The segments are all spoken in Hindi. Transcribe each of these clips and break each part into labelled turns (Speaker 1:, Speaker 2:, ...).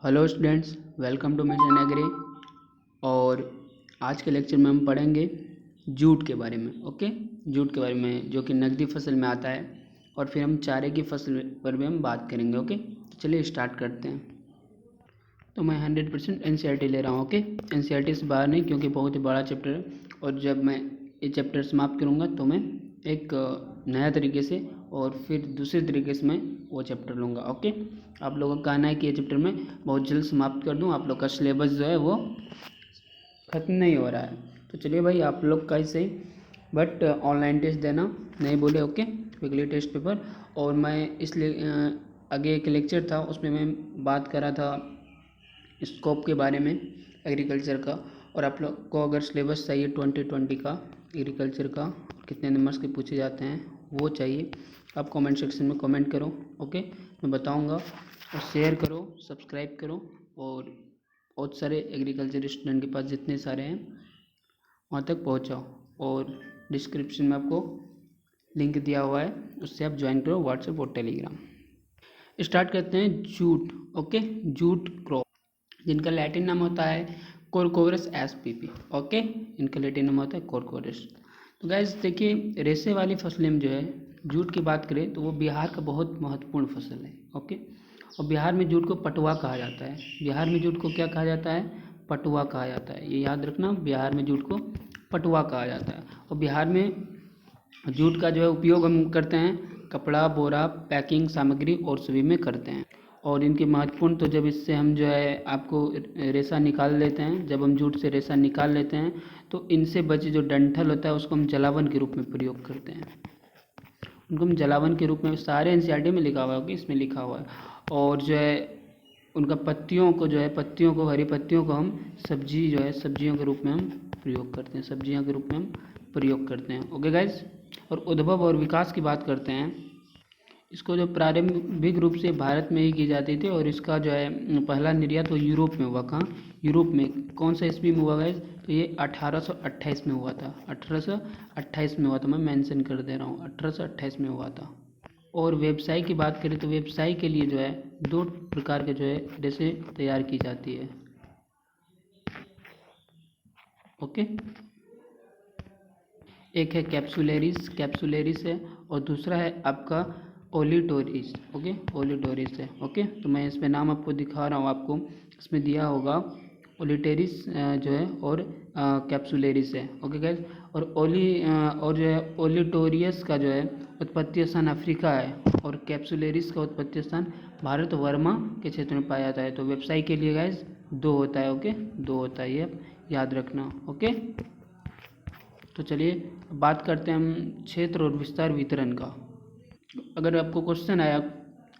Speaker 1: Hello students, welcome to mission agri. और आज के लेक्चर में हम पढ़ेंगे जूट के बारे में। ओके, जूट के बारे में जो कि नकदी फसल में आता है, और फिर हम चारे की फसल पर भी हम बात करेंगे। ओके, तो चलिए स्टार्ट करते हैं। तो मैं 100% NCERT ले रहा हूँ। ओके, NCERT से बाहर नहीं, क्योंकि बहुत ही बड़ा चैप्टर है, और जब मैं ये चैप्टर समाप्त करूँगा तो मैं एक नया तरीके से और फिर दूसरे तरीके से मैं वो चैप्टर लूँगा। ओके, आप लोगों का कहना है कि ये चैप्टर मैं बहुत जल्द समाप्त कर दूँ, आप लोग का सिलेबस जो है वो ख़त्म नहीं हो रहा है। तो चलिए भाई, आप लोग का ही सही, बट ऑनलाइन टेस्ट देना नहीं बोले। Okay, weekly test paper. और मैं इसलिए आगे एक लेक्चर था, उसमें मैं बात कर रहा था स्कोप के बारे में एग्रीकल्चर का। और आप लोग को अगर सिलेबस चाहिए 2020 का एग्रीकल्चर का, कितने नंबर्स के पूछे जाते हैं वो चाहिए, आप कमेंट सेक्शन में कमेंट करो। ओके, मैं बताऊंगा। और शेयर करो, सब्सक्राइब करो, और बहुत सारे एग्रीकल्चर स्टूडेंट के पास जितने सारे हैं वहाँ तक पहुँचाओ। और डिस्क्रिप्शन में आपको लिंक दिया हुआ है, उससे आप ज्वाइन करो व्हाट्सएप और टेलीग्राम। स्टार्ट करते हैं जूट। ओके, जूट क्रॉप, जिनका लैटिन नाम होता है कोरकोरस spp। ओके, इनका लैटिन नाम होता है कोरकोरस। तो गैस देखिए, रेशे वाली फसलें में जो है जूट की बात करें तो वो बिहार का बहुत महत्वपूर्ण फसल है। ओके, और बिहार में जूट को पटुआ कहा जाता है। बिहार में जूट को क्या कहा जाता है? पटुआ कहा जाता है। ये याद रखना, बिहार में जूट को पटुआ कहा जाता है। और बिहार में जूट का जो है उपयोग हम करते हैं कपड़ा, बोरा, पैकिंग सामग्री और सभी में करते हैं। और इनके महत्वपूर्ण, तो जब इससे हम जो है आपको रेशा निकाल लेते हैं, जब हम जूट से रेशा निकाल लेते हैं तो इनसे बचे जो डंठल होता है उसको हम जलावन के रूप में प्रयोग करते हैं। उनको हम जलावन के रूप में, सारे NCERT में लिखा हुआ है, इसमें लिखा हुआ है। और जो है उनका पत्तियों को जो है, पत्तियों को, हरी पत्तियों को हम सब्जी जो है सब्जियों के रूप में हम प्रयोग करते हैं, सब्जियों के रूप में हम प्रयोग करते हैं। ओके गाइज, और उद्भव और विकास की बात करते हैं। इसको जो प्रारंभिक रूप से भारत में ही की जाती थी, और इसका जो है पहला निर्यात वो यूरोप में हुआ। कहाँ? यूरोप में। कौन सा ईस्वी में हुआ गाइज? तो ये 1828 में हुआ था। 1828 में हुआ था, मैं मेंशन कर दे रहा हूँ, 1828 में हुआ था। और व्यवसाय की बात करें तो व्यवसाय के लिए जो है दो प्रकार के जो है रेशे तैयार की जाती है। ओके, एक है कैप्सुलेरिस है, और दूसरा है आपका ओलिटोरिस। ओके, ओलिटोरिस है। ओके, तो मैं इसमें नाम आपको दिखा रहा हूँ, आपको इसमें दिया होगा ओलिटेरिस जो है, और कैप्सुलेरिस है। ओके गाइस, और जो है ओलिटोरियस का जो है उत्पत्ति स्थान अफ्रीका है, और कैप्सुलेरिस का उत्पत्ति स्थान भारत वर्मा के क्षेत्र में पाया जाता है। तो व्यवसाय के लिए गाइस दो होता है। ओके, दो होता है, ये याद रखना। ओके, तो चलिए बात करते हैं हम क्षेत्र और विस्तार वितरण का। अगर आपको क्वेश्चन आया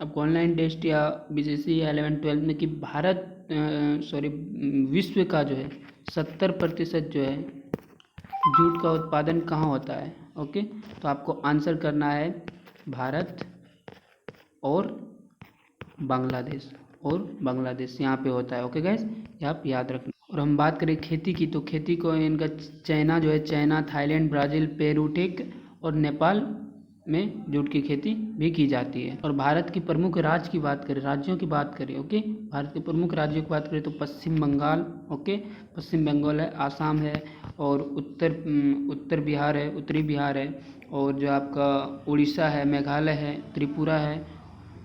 Speaker 1: आपको ऑनलाइन टेस्ट या BCSE या 11-12 में कि विश्व का जो है 70% जो है जूट का उत्पादन कहाँ होता है? ओके, तो आपको आंसर करना है भारत और बांग्लादेश यहाँ पे होता है। ओके गाइस, ये आप याद रखना। और हम बात करें खेती की, तो खेती को इनका चाइना जो है, चाइना, थाईलैंड, ब्राज़ील, पेरू, ठीक, और नेपाल में जूट की खेती भी की जाती है। और भारत की प्रमुख राज्य की बात करें, राज्यों की बात करें, ओके, भारत के प्रमुख राज्यों की बात करें तो पश्चिम बंगाल, ओके, पश्चिम बंगाल है, आसाम है, और उत्तर बिहार है, उत्तरी बिहार है, और जो आपका उड़ीसा है, मेघालय है, त्रिपुरा है,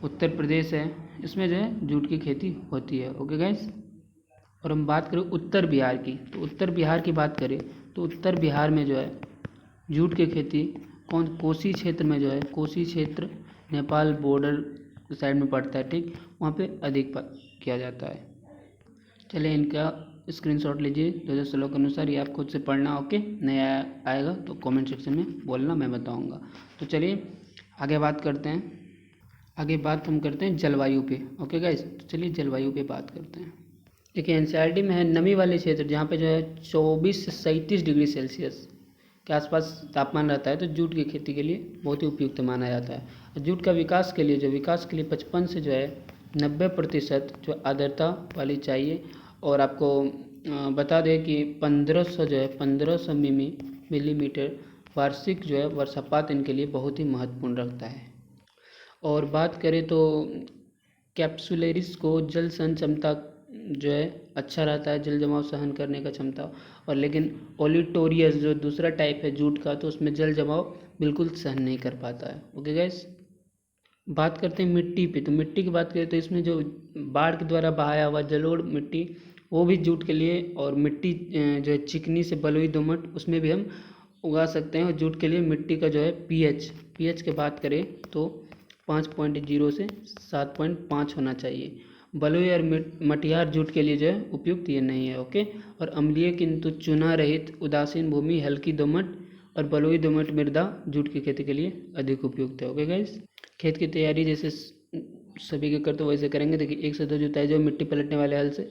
Speaker 1: उत्तर प्रदेश है, इसमें जो है जूट की खेती होती है। ओके गाइस, और हम बात करें उत्तर बिहार की, तो उत्तर बिहार की बात करें तो उत्तर बिहार में जो है जूट की खेती कोसी क्षेत्र में जो है, कोसी क्षेत्र नेपाल बॉर्डर साइड में पड़ता है, ठीक, वहाँ पे अधिक किया जाता है। चलिए इनका स्क्रीनशॉट लीजिए 2016 के अनुसार, ये आप खुद से पढ़ना। ओके, नया आएगा तो कमेंट सेक्शन में बोलना, मैं बताऊँगा। तो चलिए आगे बात करते हैं। आगे बात हम करते हैं जलवायु पे। ओके गाइस, तो चलिए जलवायु पे बात करते हैं। देखिए NCERT में है नमी वाले क्षेत्र, जहाँ पे जो है 24 से 37 डिग्री सेल्सियस के आसपास तापमान रहता है, तो जूट की खेती के लिए बहुत ही उपयुक्त माना जाता है। जूट का विकास के लिए 55 से जो है 90% जो आर्द्रता वाली चाहिए। और आपको बता दें कि 1500 जो है 1500 मिलीमीटर वार्षिक जो है वर्षापात इनके लिए बहुत ही महत्वपूर्ण रखता है। और बात करें तो कैप्सुलरिस को जल सहन क्षमता जो है अच्छा रहता है, जल जमाव सहन करने का क्षमता। और लेकिन ओलिटोरियस जो दूसरा टाइप है जूट का, तो उसमें जल जमाव बिल्कुल सहन नहीं कर पाता है। ओके गाइस, बात करते हैं मिट्टी पे। तो मिट्टी की बात करें तो इसमें जो बाढ़ के द्वारा बहाया हुआ जलोढ़ मिट्टी, वो भी जूट के लिए, और मिट्टी जो है चिकनी से बलुई दोमट, उसमें भी हम उगा सकते हैं। और जूट के लिए मिट्टी का जो है पीएच की बात करें तो 5.0 से 7.5 होना चाहिए। बलुई और मटियार जूट के लिए जो है उपयुक्त ये नहीं है। ओके, और अम्लीय किंतु चूना रहित उदासीन भूमि, हल्की दोमट और बलुई दोमट मृदा जूट की खेती के लिए अधिक उपयुक्त है। ओके गाइस, खेत की तैयारी जैसे सभी के करते वैसे करेंगे। देखिए, 1 से 2 जुताई जो मिट्टी पलटने वाले हल से,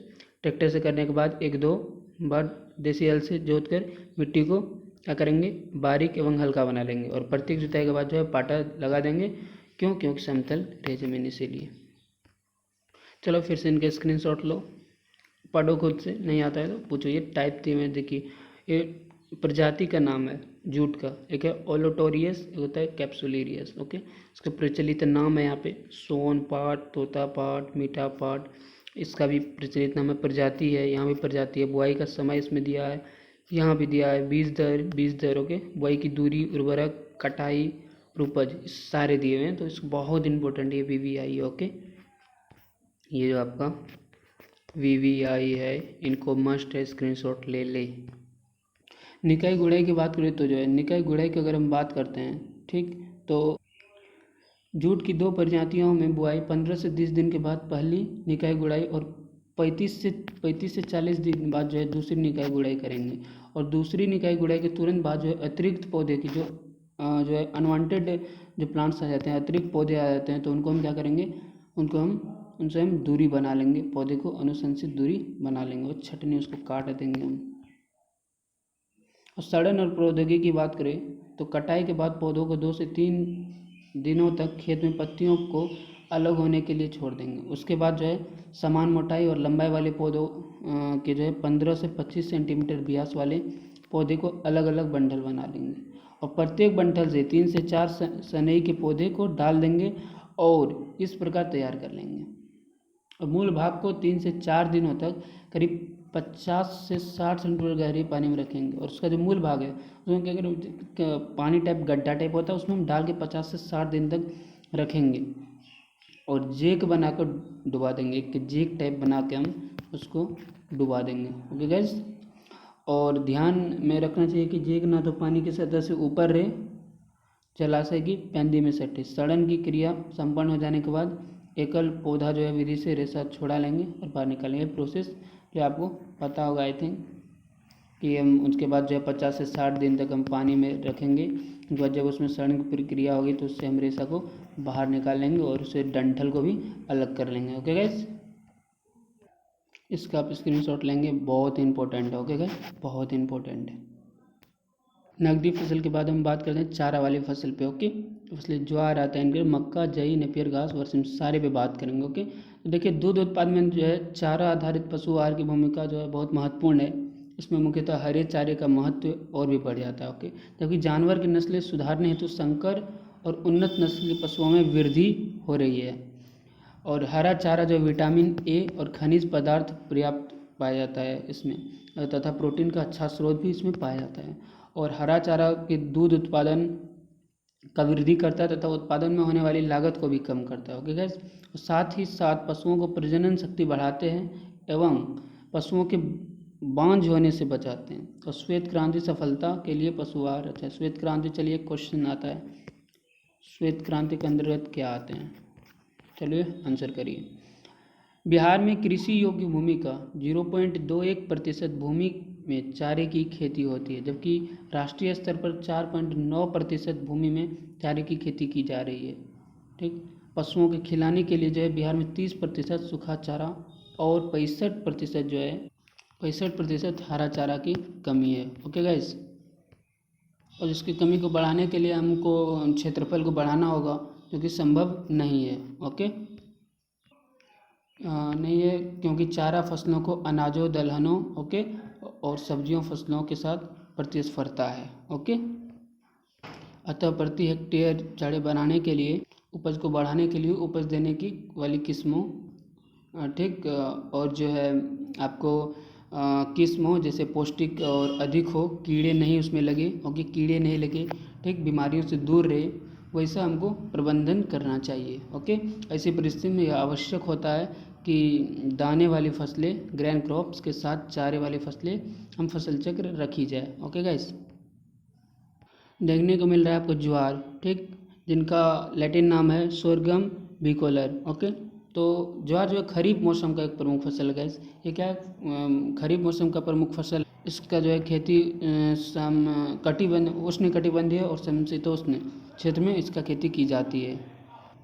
Speaker 1: ट्रैक्टर से करने के बाद 1-2 बार देसी हल से जोत कर मिट्टी को क्या करेंगे, बारीक एवं हल्का बना लेंगे। और प्रत्येक जुताई के बाद जो है पाटा लगा देंगे। क्यों? क्योंकि समतल रहे जमीन, इसीलिए। चलो फिर से इनके स्क्रीनशॉट लो, पढ़ो खुद से, नहीं आता है तो पूछो। ये टाइप 3 में देखिए, ये प्रजाति का नाम है जूट का। एक है ओलोटोरियस, एक होता है कैप्सुलेरियस। ओके, इसका प्रचलित नाम है यहाँ पे सोन पाट, तोता पाट, मीठा पाट, इसका भी प्रचलित नाम है। प्रजाति है, यहाँ भी प्रजाति है। बुआई का समय इसमें दिया है, यहाँ भी दिया है। बीज दर ओके, बुआई की दूरी, उर्वरक, कटाई, उपज, सारे दिए हुए हैं। तो इसको बहुत इंपॉर्टेंट ये VVI है। ओके, ये जो आपका VVI है, इनको मस्ट है, स्क्रीनशॉट ले ले। निकाई गुड़ाई की बात करें तो जो है, निकाई गुड़ाई की अगर हम बात करते हैं, ठीक, तो जूट की 2 प्रजातियों में बुआई 15 से 20 दिन के बाद पहली निकाई गुड़ाई, और 35 से 40 दिन बाद जो है दूसरी निकाई गुड़ाई करेंगे। और दूसरी निकाई गुड़ाई के तुरंत बाद जो है अतिरिक्त पौधे की जो है अनवांटेड जो प्लांट्स आ जाते हैं, अतिरिक्त पौधे आ जाते हैं, तो उनको हम क्या करेंगे, उनसे हम दूरी बना लेंगे, पौधे को अनुशंसित दूरी बना लेंगे, और छटनी उसको काट देंगे हम। और सड़न और प्रौद्योगिकी की बात करें तो कटाई के बाद पौधों को 2 से 3 दिनों तक खेत में पत्तियों को अलग होने के लिए छोड़ देंगे। उसके बाद जो है समान मोटाई और लंबाई वाले पौधों के जो है 15 से 25 सेंटीमीटर व्यास वाले पौधे को अलग अलग बंडल बना लेंगे। और प्रत्येक बंडल से 3 से 4 सनई के पौधे को डाल देंगे, और इस प्रकार तैयार कर लेंगे। और मूल भाग को 3 से 4 दिनों तक करीब 50 से 60 सेंटीमीटर गहरे पानी में रखेंगे। और उसका जो मूल भाग है उसमें क्या करें, पानी टाइप गड्ढा टाइप होता है, उसमें हम डाल के 50 से 60 दिन तक रखेंगे। और जेक बनाकर डुबा देंगे, एक जेक टाइप बना के हम उसको डुबा देंगे। ओके गाइस, और ध्यान में रखना चाहिए कि जेक ना तो पानी की सतह से ऊपर रहे, जलाशय की पैंदी में सटे। सड़न की क्रिया संपन्न हो जाने के बाद एकल पौधा जो है विधि से रेशा छोड़ा लेंगे और बाहर निकालेंगे। प्रोसेस जो आपको पता होगा आई थिंक, कि हम उसके बाद जो है 50 से 60 दिन तक हम पानी में रखेंगे। उसके बाद जब उसमें सड़न की प्रक्रिया होगी तो उससे हम रेशा को बाहर निकाल लेंगे और उससे डंठल को भी अलग कर लेंगे। ओके गाइस, इसका आप स्क्रीनशॉट लेंगे, बहुत इंपॉर्टेंट है। ओके गाइस, बहुत इंपॉर्टेंट है। नकदी फसल के बाद हम बात करते हैं चारा वाली फसल पे। ओके, फसलें ज्वार आता है, इनके मक्का, जई, नेपियर घास, वर्षम, सारे पे बात करेंगे। ओके, तो देखिए दूध उत्पादन में जो है चारा आधारित पशु आहार की भूमिका जो है बहुत महत्वपूर्ण है। इसमें मुख्यतः हरे चारे का महत्व और भी बढ़ जाता है। ओके, जबकि जानवर की नस्लें सुधारने हेतु संकर और उन्नत नस्ल के पशुओं में वृद्धि हो रही है। और हरा चारा जो विटामिन ए और खनिज पदार्थ पर्याप्त पाया जाता है इसमें, तथा प्रोटीन का अच्छा स्रोत भी इसमें पाया जाता है। और हरा चारा के दूध उत्पादन का वृद्धि करता है तथा उत्पादन में होने वाली लागत को भी कम करता है। ओके गाइस, साथ ही साथ पशुओं को प्रजनन शक्ति बढ़ाते हैं एवं पशुओं के बांझ होने से बचाते हैं। और श्वेत क्रांति सफलता के लिए पशु आहार अच्छा है। श्वेत क्रांति, चलिए क्वेश्चन आता है, श्वेत क्रांति के अंतर्गत क्या आते हैं, चलिए आंसर करिए। बिहार में कृषि योग्य भूमि का 0.21% भूमि में चारे की खेती होती है, जबकि राष्ट्रीय स्तर पर 4.9% भूमि में चारे की खेती की जा रही है। ठीक, पशुओं के खिलाने के लिए जो है बिहार में 30% सूखा चारा और 65% हरा चारा की कमी है। ओके गाइस, और इसकी कमी को बढ़ाने के लिए हमको क्षेत्रफल को बढ़ाना होगा, जो कि संभव नहीं है। ओके, नहीं है, क्योंकि चारा फसलों को अनाजों, दलहनों ओके और सब्जियों फसलों के साथ प्रतिस्पर्धा है। ओके, अतः प्रति हेक्टेयर चारे बनाने के लिए उपज को बढ़ाने के लिए उपज देने की वाली किस्मों, ठीक, और जो है आपको किस्म हो जैसे पौष्टिक और अधिक हो, कीड़े नहीं उसमें लगे, ओके, कीड़े नहीं लगे, ठीक, बीमारियों से दूर रहे, वैसा हमको प्रबंधन करना चाहिए। ओके, ऐसी परिस्थिति में यह आवश्यक होता है कि दाने वाली फसलें, ग्रेन क्रॉप्स के साथ चारे वाली फसलें हम फसल चक्र रखी जाए। ओके गाइस, देखने को मिल रहा है आपको ज्वार, ठीक, जिनका लैटिन नाम है सोरगम बिकोलर। ओके, तो ज्वार जो है खरीफ मौसम का एक प्रमुख फसल है गाइस। ये क्या है, खरीफ मौसम का प्रमुख फसल। इसका जो है खेती उष्ण कटिबंधीय और समशीतोष्ण क्षेत्र में इसका खेती की जाती है।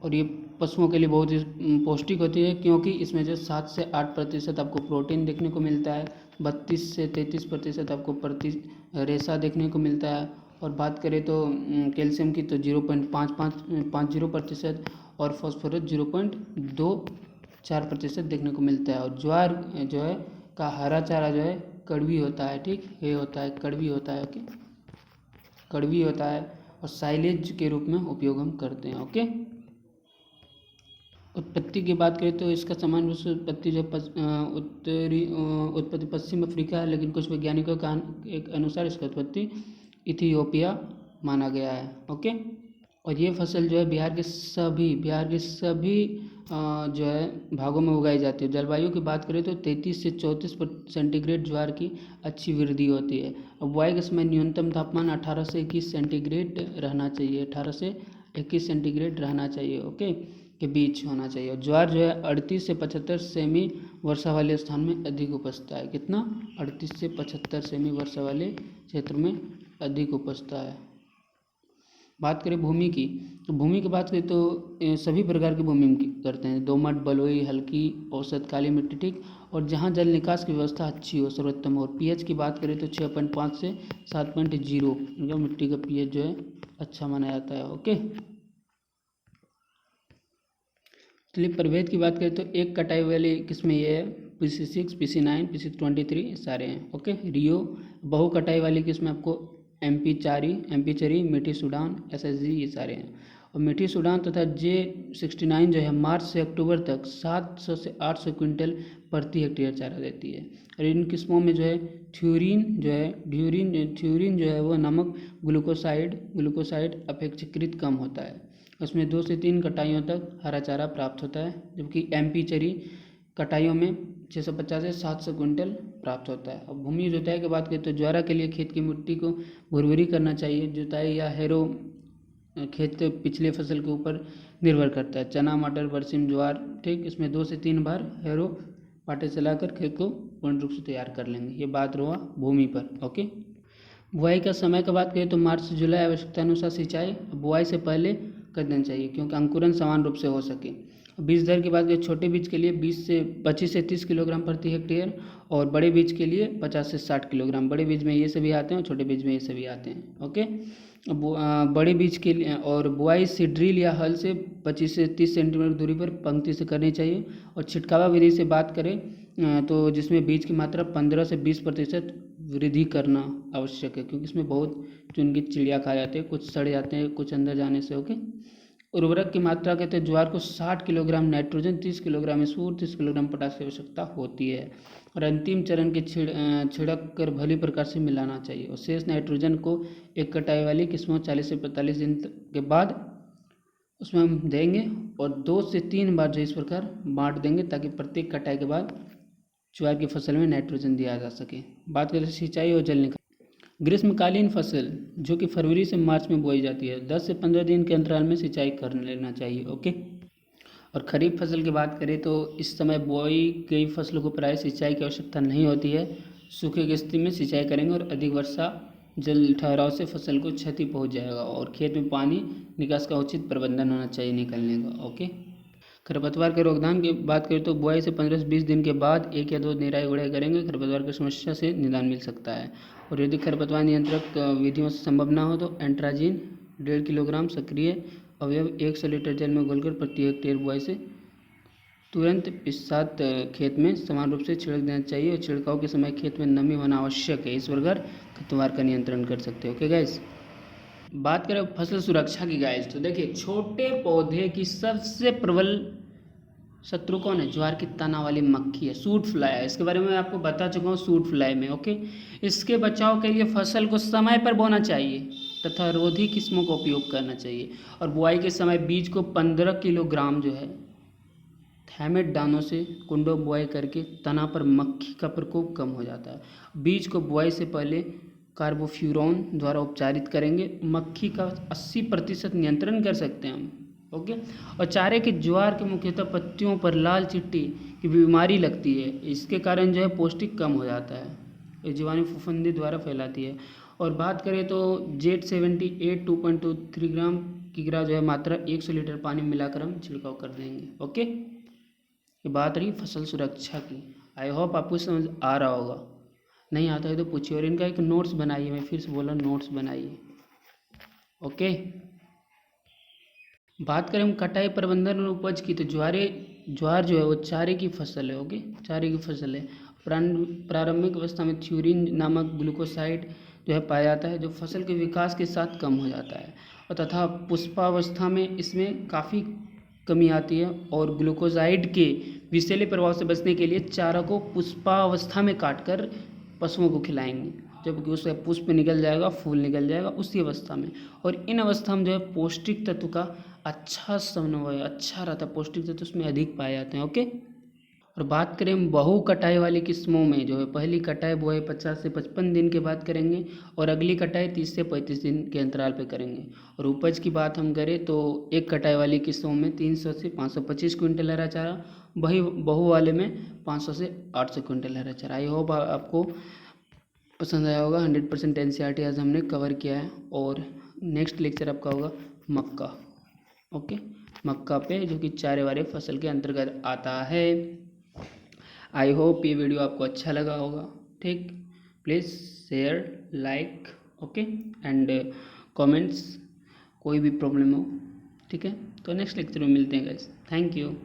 Speaker 1: और ये पशुओं के लिए बहुत ही पौष्टिक होती है, क्योंकि इसमें जो 7 से 8% आपको प्रोटीन देखने को मिलता है, 32 से 33% आपको रेशा देखने को मिलता है। और बात करें तो कैल्शियम की तो 0.5550% और फॉस्फोरस 0.24% देखने को मिलता है। और ज्वार जो है का हरा चारा जो है कड़वी होता है, ठीक, ये होता है कड़वी होता है, ओके, कड़वी होता है और साइलेज के रूप में उपयोग हम करते हैं। ओके, उत्पत्ति की बात करें तो इसका सामान्य रूप से उत्पत्ति जो उत्पत्ति पश्चिम अफ्रीका है, लेकिन कुछ वैज्ञानिकों का एक अनुसार इसका उत्पत्ति इथियोपिया माना गया है। ओके, और ये फसल जो है बिहार के सभी जो है भागों में उगाई जाती है। जलवायु की बात करें तो 33 से 34 सेंटीग्रेड ज्वार की अच्छी वृद्धि होती है। अब बुआई के समय न्यूनतम तापमान 18 से 21 सेंटीग्रेड रहना चाहिए, 18 से 21 सेंटीग्रेड रहना चाहिए, ओके, के बीच होना चाहिए। और ज्वार जो है 38 से 75 सेमी वर्षा वाले स्थान में अधिक उपजता है। कितना? 38 से 75 सेमी वर्षा वाले क्षेत्र में अधिक उपजता है। बात करें भूमि की, तो भूमि की बात करें तो सभी प्रकार की भूमि हम करते हैं, दोमट, बलुई, हल्की, औसत, काली मिट्टी, ठीक, और जहाँ जल निकास की व्यवस्था अच्छी हो सर्वोत्तम हो। और पीएच की बात करें तो 6.5 से 7.0 जो मिट्टी का पीएच जो है अच्छा माना जाता है। ओके, चलिए प्रभेद की बात करें तो एक कटाई वाली किस्में ये है PC6, PC9, PC23 सारे हैं। ओके, रियो बहु कटाई वाली किस्में आपको MP चरी, मीठी सूडान, SSG ये सारे हैं। और मीठी सूडान तथा J69 जो है मार्च से अक्टूबर तक 700 से 800 क्विंटल प्रति हेक्टेयर चारा देती है। और इन किस्मों में जो है थ्यूरिन जो है वो नमक ग्लूकोसाइड अपेक्षाकृत कम होता है। उसमें 2 से 3 कटाइयों तक हरा चारा प्राप्त होता है, जबकि MP चरी कटाइयों में 650 से 700 क्विंटल प्राप्त होता है। अब भूमि जुताई की बात करें तो ज्वारा के लिए खेत की मिट्टी को भुरभुरी करना चाहिए। जुताई या हैरो खेत पिछले फसल के ऊपर निर्भर करता है। चना, मटर, बरसीम, ज्वार, ठीक, इसमें 2 से 3 बार हैरो पाटे चलाकर खेत को पूर्ण रूप से तैयार कर लेंगे। ये बात रहा भूमि पर। ओके, बुआई का समय की बात करें तो मार्च से जुलाई आवश्यकता अनुसार सिंचाई बुआई से पहले कर देना चाहिए, क्योंकि अंकुरन समान रूप से हो सके। बीज दर की बात करें छोटे बीज के लिए 25 से 30 किलोग्राम प्रति हेक्टेयर और बड़े बीज के लिए 50 से 60 किलोग्राम। बड़े बीज में ये सभी आते हैं और छोटे बीज में ये सभी आते हैं। ओके, बड़े बीज के लिए और बुआई से ड्रिल या हल से 25 से 30 सेंटीमीटर दूरी पर पंक्ति से करनी चाहिए। और छिटकावा विधि से बात करें तो जिसमें बीज की मात्रा 15 से 20% वृद्धि करना आवश्यक है, क्योंकि इसमें बहुत चुनगी चिड़िया खा जाते हैं, कुछ सड़ जाते हैं, कुछ अंदर जाने से। ओके, उर्वरक की मात्रा कहते हैं ज्वार को 60 किलोग्राम नाइट्रोजन, 30 किलोग्राम स्फूर, 30 किलोग्राम पोटाश की आवश्यकता होती है। और अंतिम चरण के छिड़क कर भली प्रकार से मिलाना चाहिए। और शेष नाइट्रोजन को एक कटाई वाली किस्मों 40 से 45 दिन के बाद उसमें हम देंगे और 2 से 3 बार जो इस प्रकार बांट देंगे, ताकि प्रत्येक कटाई के बाद ज्वार की फसल में नाइट्रोजन दिया जा सके। बात करें सिंचाई और जल निकास, ग्रीष्मकालीन फसल जो कि फरवरी से मार्च में बोई जाती है, 10 से 15 दिन के अंतराल में सिंचाई कर लेना चाहिए। ओके, और खरीफ फसल की बात करें तो इस समय बोई गई फसलों को प्राय सिंचाई की आवश्यकता नहीं होती है। सूखे की स्थिति में सिंचाई करेंगे और अधिक वर्षा जल ठहराव से फसल को क्षति पहुंच जाएगा और खेत में पानी निकास का उचित प्रबंधन होना चाहिए निकलने का। ओके, खरपतवार के रोकथाम की बात करें तो बुआई से 15 से 20 दिन के बाद 1 या 2 निराई गुड़ाई करेंगे, खरपतवार की समस्या से निदान मिल सकता है। और यदि खरपतवार नियंत्रक विधियों से संभव ना हो तो एंट्राजीन 1.5 किलोग्राम सक्रिय अवयव 100 लीटर जल में घोलकर प्रति हेक्टेयर बुआई से तुरंत पश्चात खेत में समान रूप से छिड़क देना चाहिए। और छिड़काव के समय खेत में नमी होना आवश्यक है, इस प्रकार खरपतवार का नियंत्रण कर सकते हैं। ओके गाइस, बात करें फसल सुरक्षा की गाइस, तो देखिए छोटे पौधे की सबसे प्रबल शत्रु कौन है? ज्वार की तना वाली मक्खी है, सूट फ्लाई है। इसके बारे में मैं आपको बता चुका हूँ सूट फ्लाई में। ओके, इसके बचाव के लिए फसल को समय पर बोना चाहिए तथा रोधी किस्मों का उपयोग करना चाहिए। और बुआई के समय बीज को 15 किलोग्राम जो है थायमेट दानों से कुंडों बुआई करके तना पर मक्खी का प्रकोप कम हो जाता है। बीज को बुआई से पहले कार्बोफ्यूरॉन द्वारा उपचारित करेंगे, मक्खी का 80% नियंत्रण कर सकते हैं हम। ओके, और चारे के ज्वार के मुख्यतः पत्तियों पर लाल चिट्टी की बीमारी लगती है। इसके कारण जो है पौष्टिक कम हो जाता है, ये जीवाणु फफूंदी द्वारा फैलाती है। और बात करें तो Z78 2.23 ग्राम की ग्रा जो है मात्रा 100 लीटर पानी में मिलाकर हम छिड़काव कर देंगे। ओके, ये बात रही फसल सुरक्षा की। आई होप आपको समझ आ रहा होगा, नहीं आता है तो पूछिए। और इनका एक नोट्स बनाइए, मैं फिर से बोला नोट्स बनाइए। ओके, बात करें हम कटाई प्रबंधन और उपज की, तो ज्वार जो है वो चारे की फसल है। ओके, चारे की फसल है। प्रारंभिक अवस्था में थ्यूरिन नामक ग्लूकोसाइड जो है पाया जाता है, जो फसल के विकास के साथ कम हो जाता है, और तथा पुष्पावस्था में इसमें काफ़ी कमी आती है। और ग्लूकोसाइड के विषैले प्रभाव से बचने के लिए चारा को पुष्पावस्था में काटकर पशुओं को खिलाएंगे, जबकि उसका पुष्प निकल जाएगा, फूल निकल जाएगा उसी अवस्था में। और इन अवस्था में जो है पौष्टिक तत्व का अच्छा समन्वय अच्छा रहता है, पौष्टिक तत्व उसमें अधिक पाए जाते हैं। ओके, और बात करें बहु कटाई वाली किस्मों में, जो है पहली कटाई बुआई 50 से 55 दिन के बाद करेंगे और अगली कटाई 30 से 35 दिन के अंतराल पे करेंगे। और उपज की बात हम करें तो एक कटाई वाली किस्मों में 300 से 525 क्विंटल हरा चारा, वही बहु वाले में 500 से 800 क्विंटल हरा चारा। आई होप आपको पसंद आया होगा। 100% NCERT आज हमने कवर किया है। और नेक्स्ट लेक्चर आपका होगा मक्का। ओके, मक्का पे, जो कि चारे वाले फसल के अंतर्गत आता है। आई होप ये वीडियो आपको अच्छा लगा होगा। ठीक, please share, like, okay, and comments, कोई भी प्रॉब्लम हो। ठीक है, तो नेक्स्ट लेक्चर में मिलते हैं गाइस। Thank you.